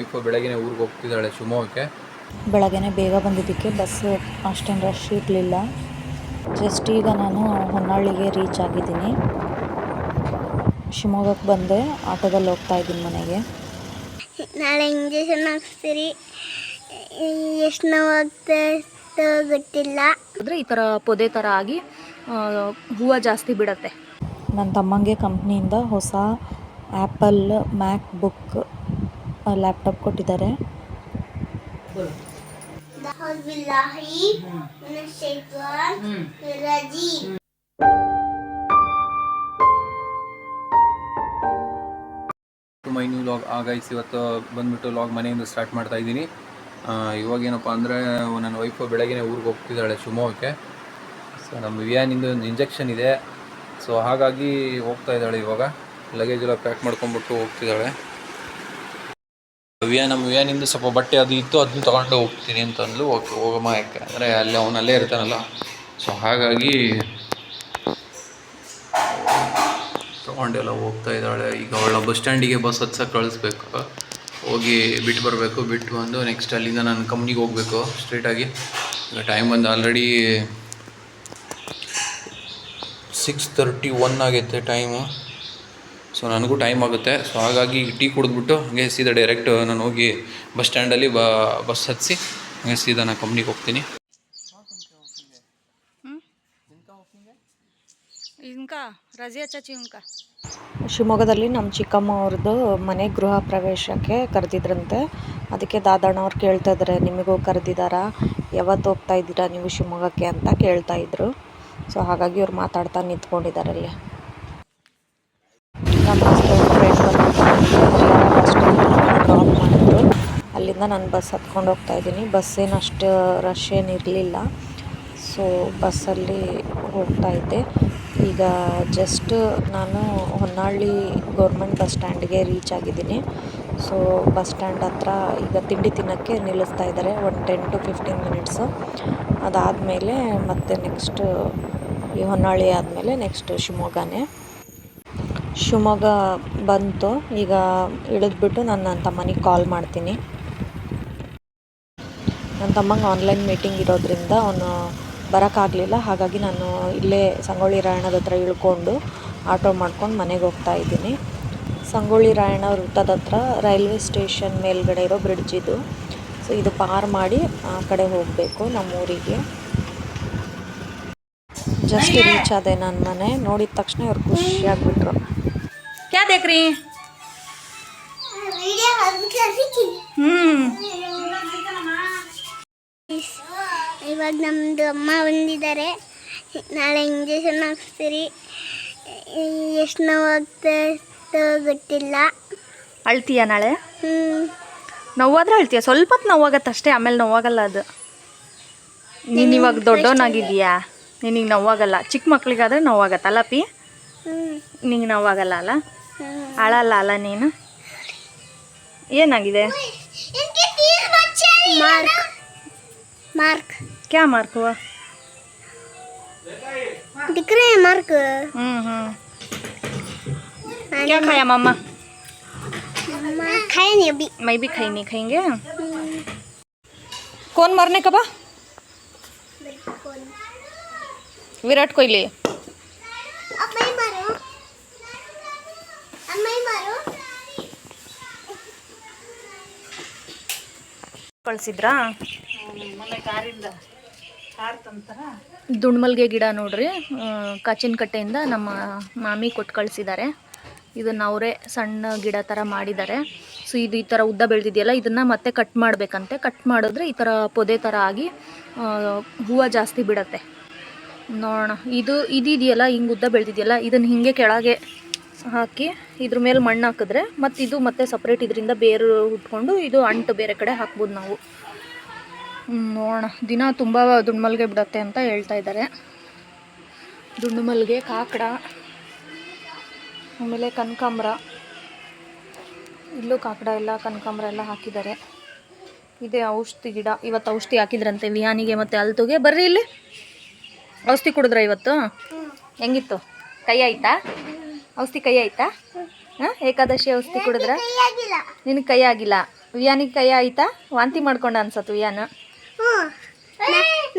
Wife ಬೆಳಗ್ಗೆ ಊರಿಗೆ ಹೋಗ್ತಿದ್ದಾಳೆ ಶಿವಮೊಗ್ಗಕ್ಕೆ. ಬೆಳಗ್ಗೆ ಬೇಗ ಬಂದಿದ್ದಕ್ಕೆ ಬಸ್ ಅಷ್ಟೇನು ರಶ್ ಇರಲಿಲ್ಲ. ಜಸ್ಟ್ ಈಗ ನಾನು ಹೊನ್ನಾಳಿಗೆ ರೀಚ್ ಆಗಿದ್ದೀನಿ. ಶಿವಮೊಗ್ಗಕ್ಕೆ ಬಂದೆ, ಆಟೋದಲ್ಲಿ ಹೋಗ್ತಾ ಇದ್ದೀನಿ ಮನೆಗೆ. ನಾಳೆ ಇಂಜೆಕ್ಷನ್ ಹಾಕ್ಸ್ತೀರಿ, ಎಷ್ಟು ನೋವಾಗ್ತಾ ಗೊತ್ತಿಲ್ಲ. ಅಂದರೆ ಈ ಥರ ಪೊದೆ ಥರ ಆಗಿ ಹೂವು ಜಾಸ್ತಿ ಬಿಡತ್ತೆ. ನನ್ನ ತಮ್ಮಂಗೆ ಕಂಪ್ನಿಯಿಂದ ಹೊಸ ಆ್ಯಪಲ್ ಮ್ಯಾಕ್ ಬುಕ್ ಲ್ಯಾಪ್ಟಾಪ್ ಕೊಟ್ಟಿದ್ದಾರೆ. ಮೈ ನ್ಯೂ ಲಾಗ್ ಆಗೈಸ್. ಇವತ್ತು ಬಂದುಬಿಟ್ಟು ಲಾಗ್ ಮನೆಯಿಂದ ಸ್ಟಾರ್ಟ್ ಮಾಡ್ತಾ ಇದ್ದೀನಿ. ಇವಾಗೇನಪ್ಪ ಅಂದರೆ ನನ್ನ ವೈಫು ಬೆಳಗ್ಗೆ ಊರಿಗೆ ಹೋಗ್ತಿದ್ದಾಳೆ ಶಿವಮೊಗ್ಗಕ್ಕೆ. ಸೊ ನಮ್ಮ ವಿಯಾನಿಂದ ಒಂದು ಇಂಜೆಕ್ಷನ್ ಇದೆ, ಸೊ ಹಾಗಾಗಿ ಹೋಗ್ತಾ ಇದ್ದಾಳೆ. ಇವಾಗ ಲಗೇಜ್ ಎಲ್ಲ ಪ್ಯಾಕ್ ಮಾಡ್ಕೊಂಡ್ಬಿಟ್ಟು ಹೋಗ್ತಿದ್ದಾಳೆ. ನಮ್ಮ ವಿಯಾನಿಂದ ಸ್ವಲ್ಪ ಬಟ್ಟೆ ಅದು ಇತ್ತು, ಅದನ್ನ ತೊಗೊಂಡು ಹೋಗ್ತೀನಿ ಅಂತಂದು ಹೋಗಮ್ಮ, ಯಾಕೆ ಅಂದರೆ ಅಲ್ಲಿ ಅವನಲ್ಲೇ ಇರ್ತಾನಲ್ಲ, ಸೊ ಹಾಗಾಗಿ ತೊಗೊಂಡೆಲ್ಲ ಹೋಗ್ತಾ ಇದ್ದಾಳೆ. ಈಗ ಅವಳ ಬಸ್ ಸ್ಟ್ಯಾಂಡಿಗೆ ಬಸ್ ಹತ್ಸಕ್ಕೆ ಕಳಿಸ್ಬೇಕು, ಹೋಗಿ ಬಿಟ್ಟು ಬರಬೇಕು. ಬಿಟ್ಟು ಬಂದು ನೆಕ್ಸ್ಟ್ ಅಲ್ಲಿಂದ ನಾನು ಕಂಪ್ನಿಗೆ ಹೋಗಬೇಕು ಸ್ಟ್ರೇಟಾಗಿ. ಈಗ ಟೈಮ್ ಬಂದು ಆಲ್ರೆಡಿ 6:31 ಆಗೈತೆ ಟೈಮು. ಸೊ ನನಗೂ ಟೈಮ್ ಆಗುತ್ತೆ. ಸೊ ಹಾಗಾಗಿ ಟೀ ಕುಡಿದ್ಬಿಟ್ಟು ಹಾಗೆ ಸೀದಾ ಡೈರೆಕ್ಟ್ ನಾನು ಹೋಗಿ ಬಸ್ ಸ್ಟ್ಯಾಂಡಲ್ಲಿ ಬಸ್ ಹತ್ತಿಸಿ ಹಾಗೆ ಸೀದಾ ನಾನು ಕಂಪ್ನಿಗೆ ಹೋಗ್ತೀನಿ. ಶಿವಮೊಗ್ಗದಲ್ಲಿ ನಮ್ಮ ಚಿಕ್ಕಮ್ಮ ಅವ್ರದ್ದು ಮನೆ ಗೃಹ ಪ್ರವೇಶಕ್ಕೆ ಕರೆದಿದ್ರಂತೆ. ಅದಕ್ಕೆ ದಾದಣ್ಣವ್ರು ಕೇಳ್ತಾ ಇದ್ದಾರೆ, ನಿಮಗೂ ಕರೆದಿದ್ದಾರಾ, ಯಾವತ್ತು ಹೋಗ್ತಾ ಇದ್ದೀರಾ ನೀವು ಶಿವಮೊಗ್ಗಕ್ಕೆ ಅಂತ ಕೇಳ್ತಾ ಇದ್ರು. ಸೊ ಹಾಗಾಗಿ ಅವ್ರು ಮಾತಾಡ್ತಾ ನಿಂತ್ಕೊಂಡಿದ್ದಾರೆ ಅಲ್ಲಿ. ನಮ್ಮ ಫ್ರೆಂಡ್ ಬಸ್ ಡ್ರಾಪ್ ಮಾಡಿದ್ರು. ಅಲ್ಲಿಂದ ನಾನು ಬಸ್ ಹತ್ಕೊಂಡು ಹೋಗ್ತಾ ಇದ್ದೀನಿ. ಬಸ್ ಏನು ಅಷ್ಟು ರಶ್ ಏನಿರಲಿಲ್ಲ, ಸೊ ಬಸ್ಸಲ್ಲಿ ಹೋಗ್ತಾ ಇದ್ದೆ. ಈಗ ಜಸ್ಟ್ ನಾನು ಹೊನ್ನಾಳಿ ಗೌರ್ಮೆಂಟ್ ಬಸ್ ಸ್ಟ್ಯಾಂಡ್ಗೆ ರೀಚ್ ಆಗಿದ್ದೀನಿ. ಸೊ ಬಸ್ ಸ್ಟ್ಯಾಂಡ್ ಹತ್ರ ಈಗ ತಿಂಡಿ ತಿನ್ನೋಕ್ಕೆ ನಿಲ್ಲಿಸ್ತಾ ಇದ್ದಾರೆ, ಒಂದು 10 to 15 ಮಿನಿಟ್ಸು. ಅದಾದಮೇಲೆ ಮತ್ತೆ ನೆಕ್ಸ್ಟ್ ಈ ಹೊನ್ನಾಳಿ ಆದಮೇಲೆ ನೆಕ್ಸ್ಟ್ ಶಿವಮೊಗ್ಗನೇ. ಶಿವಮೊಗ್ಗ ಬಂತು. ಈಗ ಇಳಿದ್ಬಿಟ್ಟು ನಾನು ನನ್ನ ತಮ್ಮನಿಗೆ ಕಾಲ್ ಮಾಡ್ತೀನಿ. ನನ್ನ ತಮ್ಮಂಗೆ ಆನ್ಲೈನ್ ಮೀಟಿಂಗ್ ಇರೋದ್ರಿಂದ ಅವನು ಬರೋಕ್ಕಾಗಲಿಲ್ಲ. ಹಾಗಾಗಿ ನಾನು ಇಲ್ಲೇ ಸಂಗೊಳ್ಳಿ ರಾಯಣ್ಣದ ಹತ್ರ ಇಳ್ಕೊಂಡು ಆಟೋ ಮಾಡ್ಕೊಂಡು ಮನೆಗೆ ಹೋಗ್ತಾ ಇದ್ದೀನಿ. ಸಂಗೊಳ್ಳಿ ರಾಯಣ್ಣ ವೃತ್ತದ ಹತ್ರ ರೈಲ್ವೆ ಸ್ಟೇಷನ್ ಮೇಲ್ಗಡೆ ಇರೋ ಬ್ರಿಡ್ಜ್ ಇದು. ಸೊ ಇದು ಪಾರ್ ಮಾಡಿ ಆ ಕಡೆ ಹೋಗಬೇಕು ನಮ್ಮೂರಿಗೆ. ಜಸ್ಟ್ ರೀಚ್ ಆದೆ ನನ್ನ ಮನೆ. ನೋಡಿದ ತಕ್ಷಣ ಅವ್ರು ಖುಷಿಯಾಗಿಬಿಟ್ರು. ಕ್ಯಾ ದೇಖ್ರಿ? ಇವಾಗ ನಮ್ಮದು ಅಮ್ಮ ಬಂದಿದ್ದಾರೆ. ನಾಳೆ ಇಂಜೆಕ್ಷನ್ ಹಾಕ್ಸ್ತೀರಿ, ಎಷ್ಟು ನೋವಾಗ್ತಾ ಗೊತ್ತಿಲ್ಲ. ಅಳ್ತೀಯ ನಾಳೆ? ನೋವಾದ್ರೆ ಅಳ್ತೀಯ, ಸ್ವಲ್ಪ ಹೊತ್ತು ನೋವಾಗತ್ತೆ ಅಷ್ಟೇ, ಆಮೇಲೆ ನೋವಾಗಲ್ಲ ಅದು. ನೀನು ಇವಾಗ ದೊಡ್ಡವನಾಗಿದೀಯಾ, ನಿನಗೆ ನೋವಾಗಲ್ಲ. ಚಿಕ್ಕ ಮಕ್ಳಿಗಾದ್ರೆ ನೋವಾಗತ್ತಲ್ಲ ಪಿ? ನಿಂಗೆ ನೋವಾಗಲ್ಲ ಅಲ್ಲ? ಅಳಲ್ಲ ಅಲ್ಲ ನೀನು? ಏನಾಗಿದೆ? मार्क क्या मार्क हुआ? दिख रहे हैं मार्क। क्या खाया मामा? मामा खाया नहीं अभी। मैं भी नहीं खाएंगे। कौन मरने का बा? विराट कोहली। अब मैं मारो, अब मैं मारो। ಕಳಿಸಿದ್ರಾ? ದುಂಡ್ಮಲ್ಗೆ ಗಿಡ ನೋಡ್ರಿ, ಕಾಚಿನ ಕಟ್ಟೆಯಿಂದ ನಮ್ಮ ಮಾಮಿ ಕೊಟ್ಟು ಕಳಿಸಿದ್ದಾರೆ. ಇದನ್ನು ಅವರೇ ಸಣ್ಣ ಗಿಡ ಥರ ಮಾಡಿದ್ದಾರೆ. ಸೊ ಇದು ಈ ಥರ ಉದ್ದ ಬೆಳೆದಿದೆಯಲ್ಲ, ಇದನ್ನು ಮತ್ತೆ ಕಟ್ ಮಾಡಬೇಕಂತೆ. ಕಟ್ ಮಾಡಿದ್ರೆ ಈ ಥರ ಪೊದೆ ಥರ ಆಗಿ ಹೂವು ಜಾಸ್ತಿ ಬಿಡತ್ತೆ. ನೋಡೋಣ, ಇದೆಯಲ್ಲ ಹಿಂಗೆ ಉದ್ದ ಬೆಳೆದಿದೆಯಲ್ಲ, ಇದನ್ನು ಹಿಂಗೆ ಕೆಳಗೆ ಹಾಕಿ ಇದ್ರ ಮೇಲೆ ಮಣ್ಣು ಹಾಕಿದ್ರೆ ಮತ್ತು ಇದು ಮತ್ತೆ ಸಪ್ರೇಟ್ ಇದರಿಂದ ಬೇರು ಹುಟ್ಕೊಂಡು ಇದು ಅಂಟು ಬೇರೆ ಕಡೆ ಹಾಕ್ಬೋದು ನಾವು. ನೋಡೋಣ, ದಿನ ತುಂಬ ದುಂಡ್ಮಲ್ಗೆ ಬಿಡತ್ತೆ ಅಂತ ಹೇಳ್ತಾ ಇದ್ದಾರೆ. ದುಂಡುಮಲ್ಗೆ, ಕಾಕಡ, ಆಮೇಲೆ ಕನಕಾಂಬರ, ಇಲ್ಲೂ ಕಾಕಡ ಎಲ್ಲ ಕನಕಾಂಬರ ಎಲ್ಲ ಹಾಕಿದ್ದಾರೆ. ಇದೇ ಔಷಧಿ ಗಿಡ. ಇವತ್ತು ಔಷಧಿ ಹಾಕಿದ್ರಂತೆ ವಿಯಾನಿಗೆ ಮತ್ತು ಅಲ್ತುಗೆ. ಬರ್ರಿ ಇಲ್ಲಿ, ಔಷಧಿ ಕುಡಿದ್ರ ಇವತ್ತು? ಹೆಂಗಿತ್ತು? ಕೈ ಆಯ್ತಾ? ಔಷಧಿ ಕೈ ಆಯ್ತಾ? ಹಾಂ, ಏಕಾದಶಿ ಔಷಧಿ ಕುಡಿದ್ರ? ನಿನಗೆ ಕೈ ಆಗಿಲ್ಲ? ವಿಯಾನಿಗೆ ಕೈ ಆಯ್ತಾ? ವಾಂತಿ ಮಾಡ್ಕೊಂಡ ಅನ್ಸತ್ತು ವಿಯಾನ.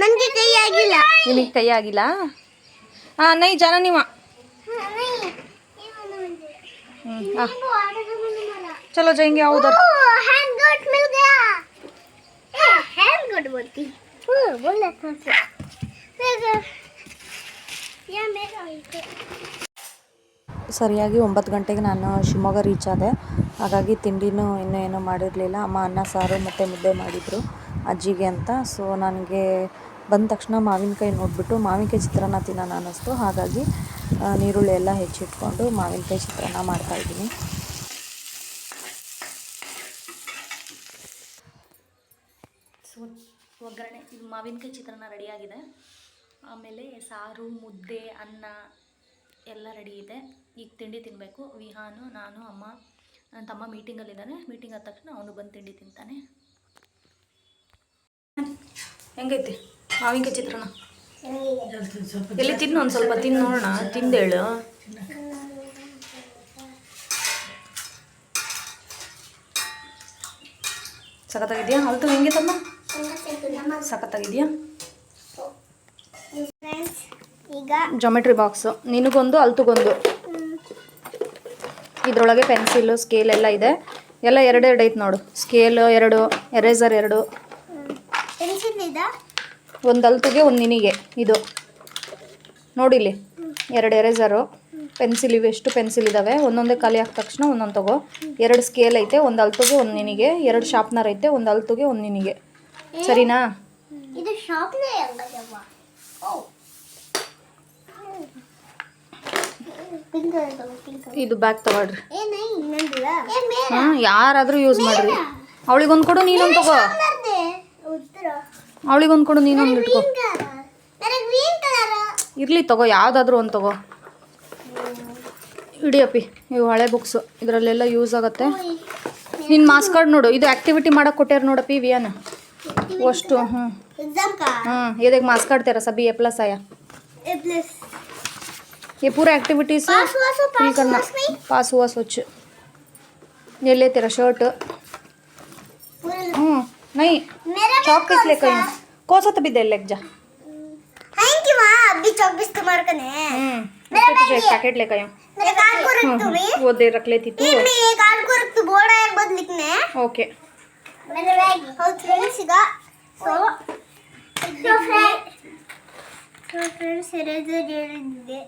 ನನಗೆ ಕೈ ಆಗಿಲ್ಲ. ನಿನಗೆ ಕೈ ಆಗಿಲ್ಲ? ಹಾಂ ನೈ ಜಾನ ನೀವ. चलो जाएंगे आओ उधर. हैंड गोट मिल गया. हैंड गोट बोलती बोले ये मेरा ಸರಿಯಾಗಿ 9 ಗಂಟೆಗೆ ನಾನು ಶಿವಮೊಗ್ಗ ರೀಚ್ ಆದೆ. ಹಾಗಾಗಿ ತಿಂಡಿನೂ ಇನ್ನೂ ಏನೂ ಮಾಡಿರಲಿಲ್ಲ. ಅಮ್ಮ ಅನ್ನ ಸಾರು ಮತ್ತು ಮುದ್ದೆ ಮಾಡಿದರು ಅಜ್ಜಿಗೆ ಅಂತ. ಸೊ ನನಗೆ ಬಂದ ತಕ್ಷಣ ಮಾವಿನಕಾಯಿ ನೋಡಿಬಿಟ್ಟು ಮಾವಿನಕಾಯಿ ಚಿತ್ರಾನ್ನ ತಿನ್ನೋಣ ಅನ್ನಿಸ್ತು. ಹಾಗಾಗಿ ನೀರುಳ್ಳಿ ಎಲ್ಲ ಹೆಚ್ಚಿಟ್ಕೊಂಡು ಮಾವಿನಕಾಯಿ ಚಿತ್ರಾನ್ನ ಮಾಡ್ತಾಯಿದ್ದೀನಿ. ಸೊ ಒಗ್ಗರಣೆ ಇದು ಮಾವಿನಕಾಯಿ ಚಿತ್ರಾನ್ನ ರೆಡಿಯಾಗಿದೆ. ಆಮೇಲೆ ಸಾರು ಮುದ್ದೆ ಅನ್ನ ಎಲ್ಲ ರೆಡಿ ಇದೆ. ಈಗ ತಿಂಡಿ ತಿನ್ನಬೇಕು. ವಿಹಾನು ನಾನು ಅಮ್ಮ ನನ್ನ ತಮ್ಮ ಮೀಟಿಂಗಲ್ಲಿದ್ದಾನೆ. ಮೀಟಿಂಗ್ ಆದ ತಕ್ಷಣ ಅವನು ಬಂದು ತಿಂಡಿ ತಿಂತಾನೆ. ಹೆಂಗೈತಿ ಮಾವಿನಕಾಯಿ ಚಿತ್ರಾನ್ನ? ಎಲ್ಲಿ ತಿನ್ನು, ಒಂದು ಸ್ವಲ್ಪ ತಿನ್ನು ನೋಡೋಣ. ತಿಂದೇಳು. ಸಖತ್ತಾಗಿದೆಯಾ? ಅಲ್ತು ಹೆಂಗೆ ತಮ್ಮ? ಸಖತ್ತಾಗಿದೆಯಾ? ಈಗ ಜಾಮೆಟ್ರಿ ಬಾಕ್ಸು ನಿನಗೊಂದು ಅಲ್ತುಗೊಂದು. ಇದರೊಳಗೆ ಪೆನ್ಸಿಲು ಸ್ಕೇಲ್ ಎಲ್ಲ ಇದೆ. ಎಲ್ಲ ಎರಡೆರಡು ಐತೆ ನೋಡು. Scale 2, eraser 2. ಪೆನ್ಸಿಲ್ ಇದೆ. ಒಂದು ಅಲ್ತುಗೆ ಒಂದು ನಿನಿಗೆ. ಇದು ನೋಡಿಲಿ 2 ಎರೇಸರು ಪೆನ್ಸಿಲ್. ಇವು ಎಷ್ಟು ಪೆನ್ಸಿಲ್ ಇದ್ದಾವೆ. ಒಂದೊಂದೇ ಖಾಲಿ ಆದ ತಕ್ಷಣ ಒಂದೊಂದು ತಗೋ. 2 ಸ್ಕೇಲ್ ಐತೆ. ಒಂದು ಅಲ್ತುಗೆ ಒಂದು ನಿನಿಗೆ. 2 ಶಾರ್ಪ್ನರ್ ಐತೆ. ಒಂದು ಅಲ್ತುಗೆ ಒಂದು ನಿನಿಗೆ. ಸರಿನಾ? ಇದು ಶಾರ್ಪ್ನರ್ ಹೆಂಗದವ? ಇದು ಬ್ಯಾಗ್ ತಗೊಳ್ರಿ. ಏನೇ ಇನ್ನೊಂದಿಲ್ಲ. ಹಾಂ ಯಾರಾದರೂ ಯೂಸ್ ಮಾಡಿರಿ. ಅವಳಿಗೊಂದು ಕೊಡು, ನೀನೊಂದು ತಗೋ. ಅವಳಿಗೊಂದು ಕೊಡು, ನೀನೊಂದು ಇಟ್ಕೋ. ಇರಲಿ ತಗೋ, ಯಾವುದಾದ್ರೂ ಒಂದು ತಗೋ. ಇಡಿಯಪ್ಪಿ ಇವು ಹಳೆ ಬುಕ್ಸು. ಇದರಲ್ಲೆಲ್ಲ ಯೂಸ್ ಆಗುತ್ತೆ. ನಿನ್ನ ಮಾಸ್ ಕಾರ್ಡ್ ನೋಡು. ಇದು ಆ್ಯಕ್ಟಿವಿಟಿ ಮಾಡೋಕೆ ಕೊಟ್ಟಾರ ನೋಡಪ್ಪಿ ವಿಯಾನ ಅಷ್ಟು. ಹ್ಞೂ हाँ ये देख मार्क्स कार्ड तेरा सभी A+ आया. A+. ये पूरा एक्टिविटीज फिल करना. पास हुआ सोच. ये ले तेरा शर्ट. नहीं चौक किस लेकर आऊं? कौन सा तभी दे लेके जा. थैंक यू मां. अभी चौक इस्तेमाल करने हैं. मेरा तुझे एक पैकेट लेकर आऊं. मेरे कार्ड को रख तू भी. वो दे रख लेती तू. मैं ये कार्ड को रख तू. बोर्ड है एक बार लिखने हैं. ओके. मेरे बैग और फ्रेंड्स का तो फ्रेंड्स इरेजर दे.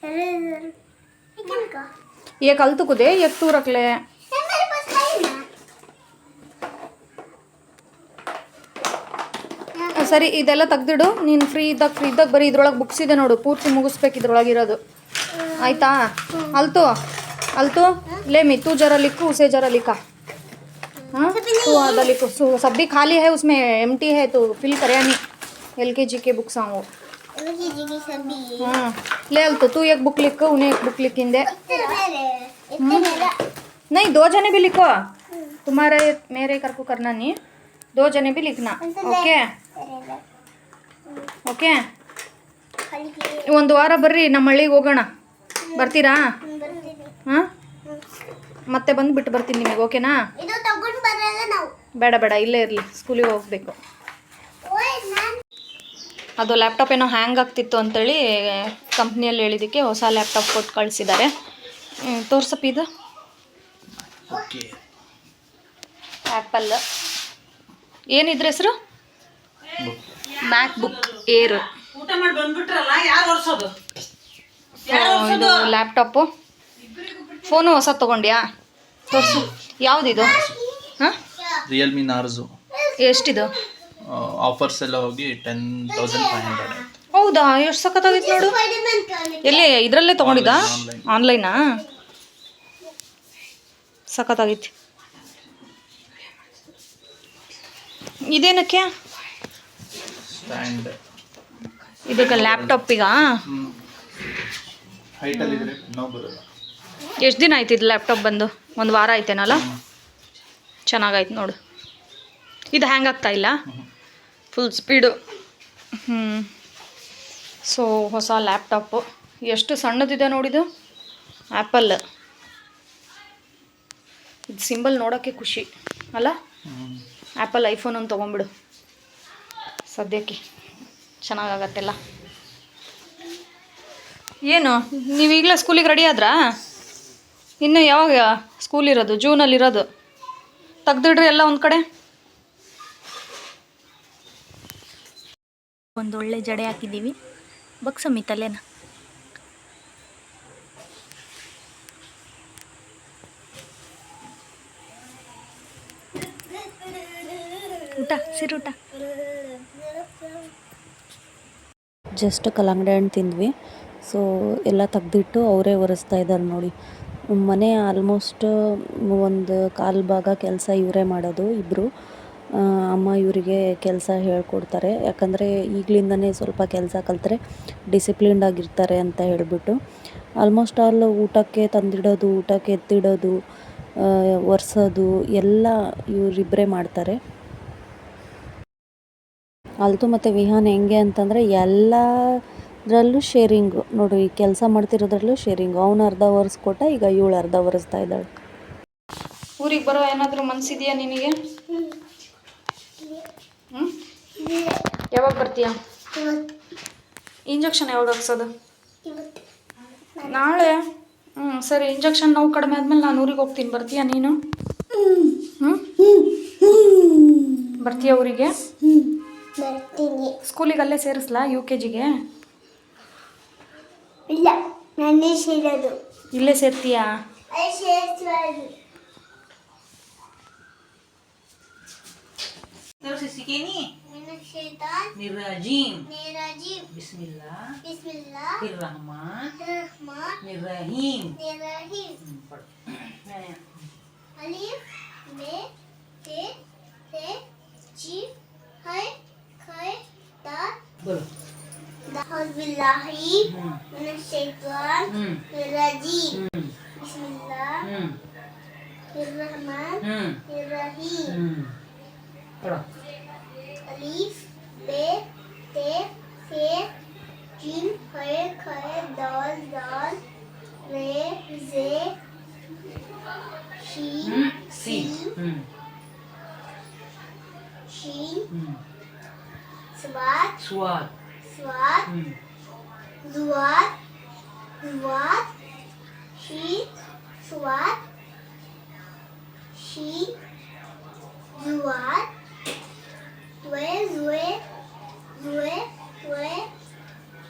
इरेजर लेकिन का ये कल तो कुदे एक तू रख ले. मेरे पास नहीं है. ಸರಿ ಇದೆಲ್ಲ ತೆಗ್ದಿಡು. ನೀನು ಫ್ರೀ ಇದ್ದಾಗ ಬರೀ ಇದ್ರೊಳಗೆ ಬುಕ್ಸ್ ಇದೆ ನೋಡು. ಪೂರ್ತಿ ಮುಗಿಸ್ಬೇಕು ಇದ್ರೊಳಗಿರೋದು. ಆಯಿತಾ? ಅಲ್ತು ले मी तू जरा लिखो उसे जरा लिखा. हाँ तू आधा लिखो. सब भी खाली है उसमें एम्प्टी है तो फिल करे नहीं. LKG के बुक्स हैं वो. LKG की सभी. हाँ ले अल्तो तू एक बुक लिखो, उन्हें एक बुक लिखेंगे. नहीं 2 जने भी लिखो. तुम्हारे मेरे कर को करना नहीं. 2 जने भी लिखना. Okay okay. ಒಂದು ವಾರ ಬರ್ರಿ ನಮ್ಮ ಹಳ್ಳಿಗೆ ಹೋಗೋಣ. ಬರ್ತೀರಾ? ಹಾಂ ಮತ್ತೆ ಬಂದು ಬಿಟ್ಟು ಬರ್ತೀನಿ ನಿಮಗೆ. ಓಕೆನಾ? ಇದು ತಗೊಂಡು ಬರಲ್ಲ ನಾವು. ಬೇಡ ಇಲ್ಲೇ ಇರಲಿ. ಸ್ಕೂಲಿಗೆ ಹೋಗಬೇಕು. ಅದು ಲ್ಯಾಪ್ಟಾಪ್ ಏನೋ ಹ್ಯಾಂಗ್ ಆಗ್ತಿತ್ತು ಅಂತೇಳಿ ಕಂಪ್ನಿಯಲ್ಲಿ ಹೇಳಿದ್ದಕ್ಕೆ ಹೊಸ ಲ್ಯಾಪ್ಟಾಪ್ ಕೊಟ್ಟು ಕಳಿಸಿದ್ದಾರೆ. ತೋರ್ಸಪ್ಪ ಇದು. ಓಕೆ. ಆ್ಯಪಲ್ ಏನಿದ್ರ ಹೆಸರು? ಮ್ಯಾಕ್ ಬುಕ್ ಏರ್. ಊಟ ಮಾಡಿ ಬಂದ್ಬಿಟ್ರಲ್ಲ, ಯಾರು ಒರ್ಸೋದು? ಇದು ಲ್ಯಾಪ್ಟಾಪು. ಫೋನು ಹೊಸ ತೊಗೊಂಡ್ಯಾ? ತೋರಿಸು. ಯಾವುದಿದು? ಹಾಂ ರಿಯಲ್ಮಿ ನಾರ್ಜೋ. ಎಷ್ಟಿದು? ಆಫರ್ಸ್ ಎಲ್ಲ ಹೋಗಿ 10,500. ಹೌದಾ? ಎಷ್ಟು ಸಖತ್ತಾಗಿತ್ತು ನೋಡು. ಎಲ್ಲಿ ಇದರಲ್ಲೇ ತೊಗೊಂಡಿದ್ದಾ? ಆನ್ಲೈನಾ? ಸಖತ್ತಾಗಿತ್ತು. ಇದೇನಕ್ಕೆ? ಸ್ಟ್ಯಾಂಡ್. ಇದಕ್ಕೆ ಲ್ಯಾಪ್ಟಾಪಿಗ? ಹೈಟಲ್ಲಿ ಇದ್ರೆ ನಾವು ಬರೋಲ್ಲ. ಎಷ್ಟು ದಿನ ಆಯ್ತು ಇದು ಲ್ಯಾಪ್ಟಾಪ್ ಬಂದು? 1 ವಾರ ಆಯ್ತೇನಲ್ಲ? ಚೆನ್ನಾಗಾಯ್ತು ನೋಡು. ಇದು ಹ್ಯಾಂಗ್ ಆಗ್ತಾ ಇಲ್ಲ. Full speed. ಸೊ ಹೊಸ ಲ್ಯಾಪ್ಟಾಪು. ಎಷ್ಟು ಸಣ್ಣದಿದೆ ನೋಡಿದು. ಆ್ಯಪಲ್ ಇದು ಸಿಂಬಲ್ ನೋಡೋಕ್ಕೆ ಖುಷಿ ಅಲ್ಲ. ಆ್ಯಪಲ್ ಐಫೋನ್ ಒಂದು ತೊಗೊಂಬಿಡು ಸದ್ಯಕ್ಕೆ, ಚೆನ್ನಾಗಾಗತ್ತೆಲ್ಲ. ಏನು ನೀವೀಗಲೇ ಸ್ಕೂಲಿಗೆ ರೆಡಿ ಆದ್ರಾ? ಇನ್ನು ಯಾವಾಗ ಸ್ಕೂಲ್ ಇರೋದು? ಜೂನಲ್ಲಿರೋದು. ತೆಗ್ದಿಡ್ರಿ ಎಲ್ಲ ಒಂದು ಕಡೆ. ಒಂದೊಳ್ಳೆ ಜಡೆ ಹಾಕಿದ್ದೀವಿ. ಬಗ್ಸಮ್ಮಿ ತಲೆನ. ಊಟ ಸಿರೂಟ. ಜಸ್ಟ್ ಕಲ್ಲಂಗಡಿ ಹಣ್ಣು ತಿಂದ್ವಿ. ಸೊ ಎಲ್ಲ ತೆಗ್ದಿಟ್ಟು ಅವರೇ ಒರೆಸ್ತಾ ಇದ್ದಾರೆ ನೋಡಿ. ಮನೆ ಆಲ್ಮೋಸ್ಟ್ ಒಂದು ಕಾಲು ಭಾಗ ಕೆಲಸ ಇವರೇ ಮಾಡೋದು ಇಬ್ಬರು. ಅಮ್ಮ ಇವರಿಗೆ ಕೆಲಸ ಹೇಳ್ಕೊಡ್ತಾರೆ, ಯಾಕಂದರೆ ಈಗಲಿಂದನೇ ಸ್ವಲ್ಪ ಕೆಲಸ ಕಲಿತ್ರೆ ಡಿಸಿಪ್ಲಿನ್ಡ್ ಆಗಿರ್ತಾರೆ ಅಂತ ಹೇಳಿಬಿಟ್ಟು. ಆಲ್ಮೋಸ್ಟ್ ಆಲ್ ಊಟಕ್ಕೆ ತಂದಿಡೋದು, ಊಟಕ್ಕೆ ಎತ್ತಿಡೋದು, ಒರೆಸೋದು ಎಲ್ಲ ಇವರಿಬ್ಬರೇ ಮಾಡ್ತಾರೆ. ಅಲ್ತು ಮತ್ತು ವಿಹಾನ್ ಹೆಂಗೆ ಅಂತಂದರೆ ಎಲ್ಲದರಲ್ಲೂ ಶೇರಿಂಗು ನೋಡಿ. ಈ ಕೆಲಸ ಮಾಡ್ತಿರೋದ್ರಲ್ಲೂ ಶೇರಿಂಗು. ಅವನು ಅರ್ಧ ಒರೆಸ್ಕೊಟ್ಟ, ಈಗ ಇವಳು ಅರ್ಧ ಒರೆಸ್ತಾ ಇದ್ದಾಳೆ. ಊರಿಗೆ ಬರೋ ಏನಾದರೂ ಮನಸ್ಸಿದೆಯಾ ನಿನಗೆ? ಯಾವಾಗ ಬರ್ತೀಯಾ? ಇಂಜೆಕ್ಷನ್ ಯಾವಾಗ ಹಾಕ್ಸೋದು? ನಾಳೆ. ಸರಿ, ಇಂಜೆಕ್ಷನ್ ನೋವು ಕಡಿಮೆ ಆದಮೇಲೆ ನಾನು ಊರಿಗೆ ಹೋಗ್ತೀನಿ. ಬರ್ತೀಯಾ ನೀನು? ಬರ್ತೀಯಾ ಊರಿಗೆ? ಸ್ಕೂಲಿಗೆ ಅಲ್ಲೇ ಸೇರಿಸ್ಲಾ UKGಗೆ? ಇಲ್ಲ, ನಾನೇ ಸೇರೋದು. ಇಲ್ಲೇ ಸೇರ್ತೀಯಾ? Nirrajim. Bismillah. Rahman. Nirrahim. Alif, Be, Te, Jim, Hai, Khai, Dal. Bolo. Alhamdulillahi minasyaitan rajim. Bismillah. Bismillahirrahmanirrahim. Pardon. Alif, Be, Te, Jim, Hai, Khai, Dal, Re, Ze, Shin, Shin, Swat, Zuat, Shin, Swat, Zuat, Zue, Te,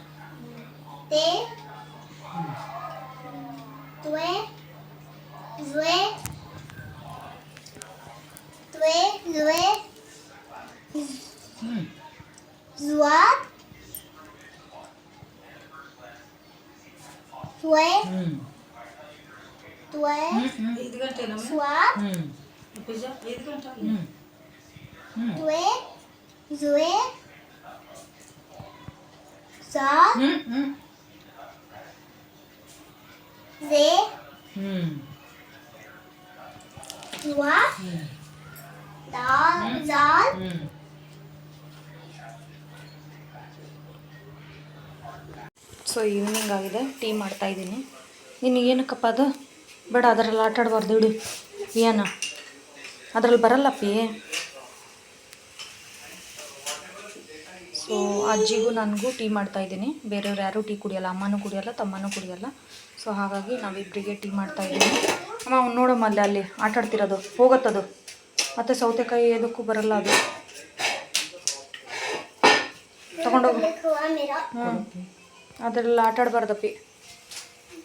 Zuat, Swat, Zue, Zat, Ze, Zuat, Dal, Zal. So evening ಆಗಿದೆ, tea ಮಾಡ್ತಾಯಿದ್ದೀನಿ. ನಿನಗೇನಕ್ಕಪ್ಪ ಅದು? ಬೇಡ, ಅದರಲ್ಲಿ ಆಟ ಆಡಬಾರ್ದು, ಇಡು ಏನ, ಅದರಲ್ಲಿ ಬರಲ್ಲಪ್ಪಿ. So ಅಜ್ಜಿಗೂ ನನಗೂ ಟೀ ಮಾಡ್ತಾಯಿದ್ದೀನಿ. ಬೇರೆಯವ್ರು ಯಾರೂ ಟೀ ಕುಡಿಯೋಲ್ಲ, ಅಮ್ಮನೂ ಕುಡಿಯೋಲ್ಲ, ತಮ್ಮನೂ ಕುಡಿಯೋಲ್ಲ. ಸೊ ಹಾಗಾಗಿ ನಾವಿಬ್ಬರಿಗೆ ಟೀ ಮಾಡ್ತಾಯಿದ್ದೀನಿ. ಅಮ್ಮ ಅವ್ನು ನೋಡಮ್ಮ ಅಲ್ಲಿ ಆಟ ಆಡ್ತಿರೋದು, ಹೋಗತ್ತದು. ಮತ್ತು ಸೌತೆಕಾಯಿ ಎದಕ್ಕೂ ಬರಲ್ಲ ಅದು, ತಗೊಂಡೋಗು. ಅದರಲ್ಲಿ ಆಟ ಆಡಬಾರ್ದಪ್ಪಿ.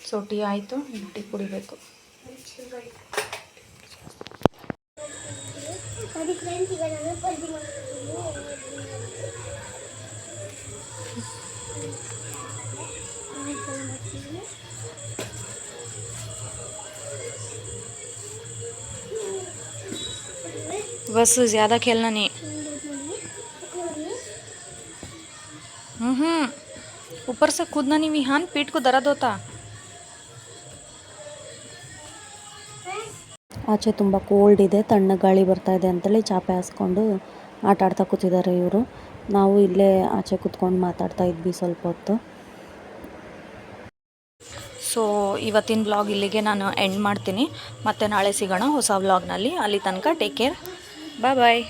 ಸೊ ಟೀ ಆಯಿತು, ಟೀ ಕುಡಿಬೇಕು. बस ज़्यादा खेलना नहीं। ऊपर से कूदना नहीं विहान, पीठ को दर्द होता। ಆಚೆ ತುಂಬ ಕೋಲ್ಡ್ ಇದೆ, ತಣ್ಣ ಗಾಳಿ ಬರ್ತಾ ಇದೆ ಅಂತೇಳಿ ಚಾಪೆ ಹಾಸ್ಕೊಂಡು ಆಟ ಆಡ್ತಾ ಕೂತಿದ್ದಾರೆ ಇವರು. ನಾವು ಇಲ್ಲೇ ಆಚೆ ಕೂತ್ಕೊಂಡು ಮಾತಾಡ್ತಾ ಇದ್ವಿ ಸ್ವಲ್ಪ ಹೊತ್ತು. ಸೊ ಇವತ್ತಿನ ವ್ಲಾಗ್ ಇಲ್ಲಿಗೆ ನಾನು ಎಂಡ್ ಮಾಡ್ತೀನಿ. ಮತ್ತೆ ನಾಳೆ ಸಿಗೋಣ ಹೊಸ ವ್ಲಾಗ್ನಲ್ಲಿ. ಅಲ್ಲಿ ತನಕ ಟೇಕ್ ಕೇರ್, ಬಾಯ್ ಬಾಯ್.